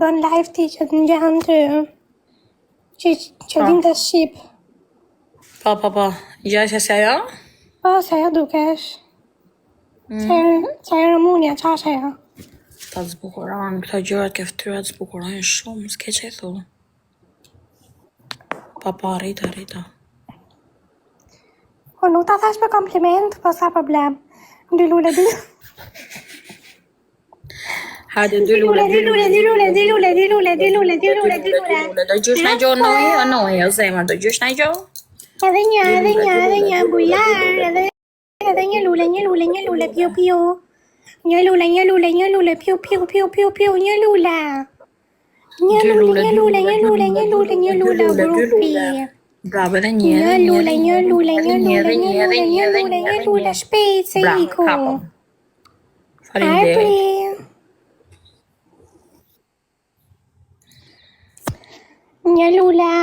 Don live ti që të ngjanë ty. Që din të shqip. Po. Gjashja se ajo? Po, se ajo dukesh. Se ajo Rumunja, qash ajo? Ta zbukuron, këto gjërat ke ftyrat zbukurojnë shumë, s'ke që i thu. Pa, rita. Po, nuk ta thash me kompliment, po sa problem. Dy lule. Hajde, dy lule. Do gjysh në gjo noj, o zemër, do gjysh në gjo? Edhe një bujar, edhe një lule, piu. Një lule, piu, një lule. Një lule, grupi. Bravo, edhe një lule, shpejt se iku. Faleminderit. Një lule,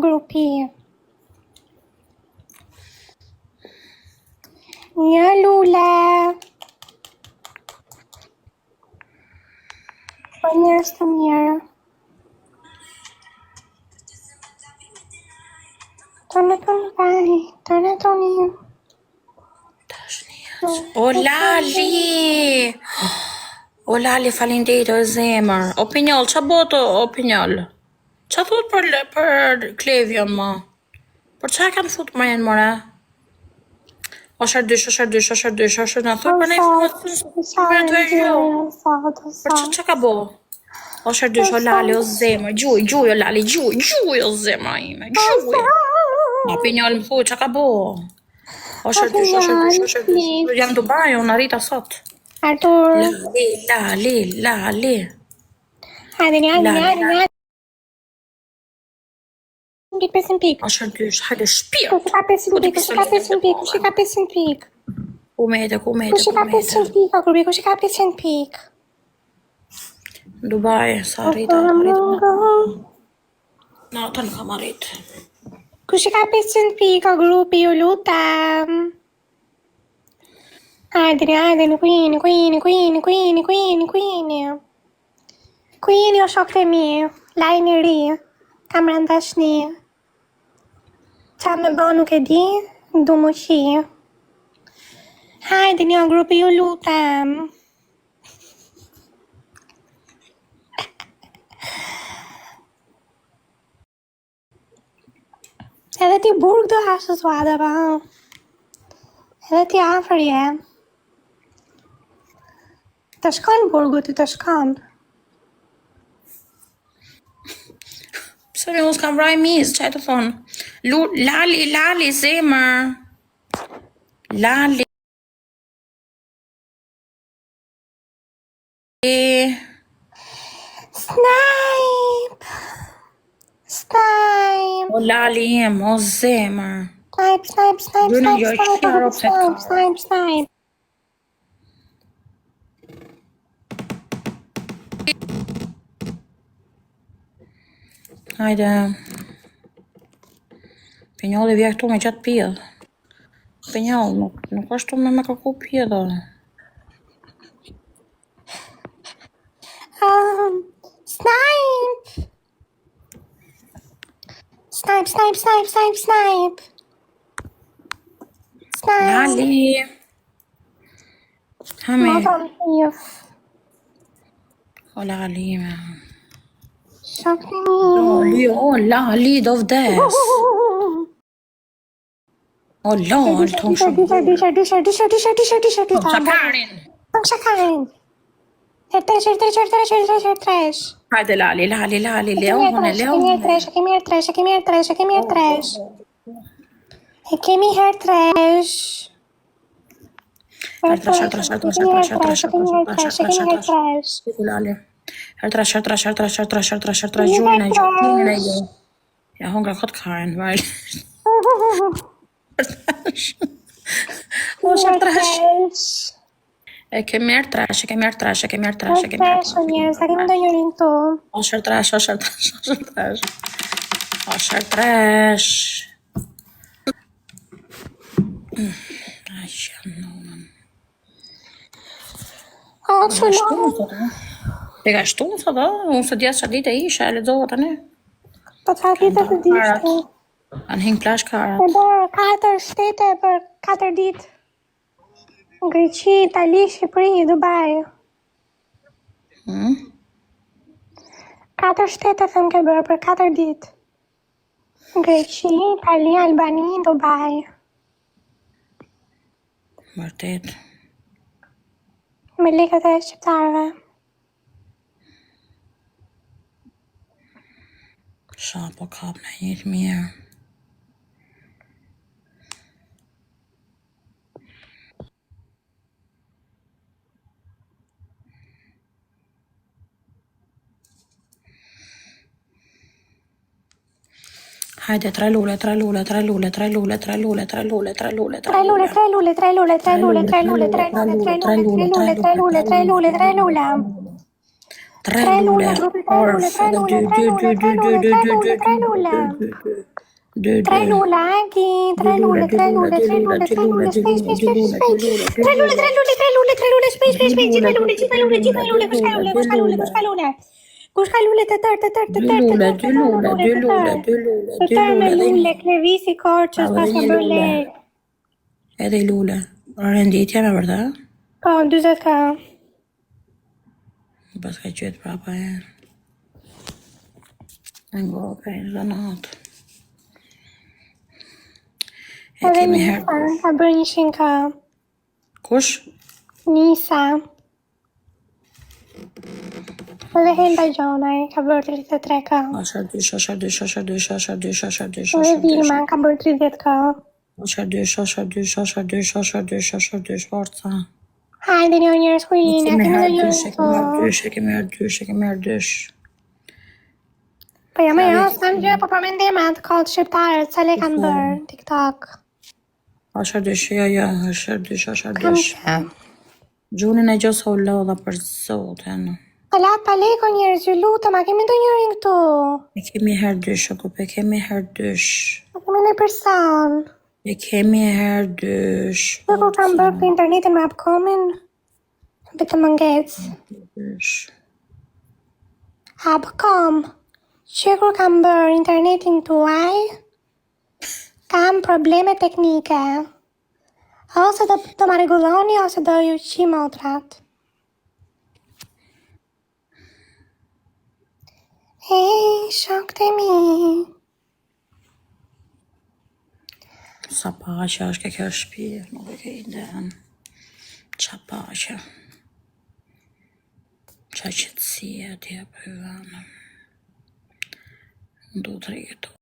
grupi. Një lule. Po njerës të mirë. Toni. O Lali, faleminderit o zemër. Opinjol, qa boto opinjol? Qa thot për Klevion, ma? Për qa kanë fut më jenë, more? Osher dysh, në thot për ne për të e Për qa ka bo? Osher dysh, o Lali, o zemër, gjuj, o Lali, gjuj, o zemër, ime, gjuj. Opinjol më thuj, qa ka bo? Osher dysh, jam Dubai, unë arita sot. Artur. Lali. Hajde. Pik. Osher dysh, hajde shpirë. Kush ka 500 pik? Ku mete. Kush ka 500 pik? Dubai, sa arita. Na, ta nuk kam arrit. Kush ka 500 pik, o grupi, ju lutem. Hajde, nuk jeni. Ku jeni o shok të mi, lajni ri, kam rëndashni. Qa me bo nuk e di, du më qi. Hajde një grupi, ju lutem. Edhe ti burg do hashtë suada, pa. Edhe ti afer je. Të shkon burgu ti, të shkon. Pse me s'kam vraj mis, qaj të thonë? Lali, zemër. Lali. Snipe. O Lali jem, o zemër. Snipe. Hajde. Pinjolli vje këtu me qatë pjedh. Pinjoll, nuk është tu me kërku pjedh. Snipe. Lali. Hame. O Lali me. Lali, do vdes. O Lali, të më shumë. Shakarin. Hertresh. Hajde Lali, leone. Kemi hertresh. Kemi hertresh. Hertrash, gjujnë e jo. Ja, hongra këtë karen, vaj. O, hertrash. E kemi hertrash. O njerës, a kemi do njërin këtu. O, hertrash. Ai, që shtunë, thotë. E ka shtunë, thotë, unë së djesë që ditë e isha, e lexova tani. Po çfarë ditë të dishte? Kanë hing plash E karat. bërë 4 shtete për 4 ditë. Greqi, Itali, Shqipëri, Dubai. 4 shtete them ke bërë për 4 ditë. Greqi, Itali, Albani, Dubai. Vërtet. Me lekët e shqiptarëve. Sha po kap në jetë mirë. Hajde, 3 lule. Kush ka lule të tërë, lule, Klevisi, Korçës, pas ka bërë lek. Edhe i lule. Renditja me vërtet? Po, 40 ka. Pas ka qëtë prapa e. Në ngoke, në zanat. E kemi herë. Ka bërë 100 ka. Kush? Nisa. Edhe Henda Gjonaj ka bërë 33 ka. Ashar dysh. Edhe Vilma ka bërë 30 ka. Ashar dysh, forca. Hajde një njërës kujine, Kemi kemi herë dhe dysh. Po jam e jo, s'kam gjë, po përmendim atë kohë të shqiptarët, sa le kanë bërë, TikTok. Ashar dysh. Kam gjë. Gjunin e gjosë o lodha për zoten. Palat paleko njërës, ju lutëm, a kemi do njërin këtu? E kemi herë dysh, A kemi në person. E kemi herë dysh. Dhe kur kam bërë për internetin me Upcomin, bitë më ngec. Upcom, që kur kam bërë internetin tuaj, kam probleme teknike. Ose do më reguloni, ose do ju qi motrat. Shokët e mi. Sa pacha është ke kjo shtëpi, nuk e ke iden. Qa pacha. Qa qëtësia t'ja për vanë. Ndu të rritë.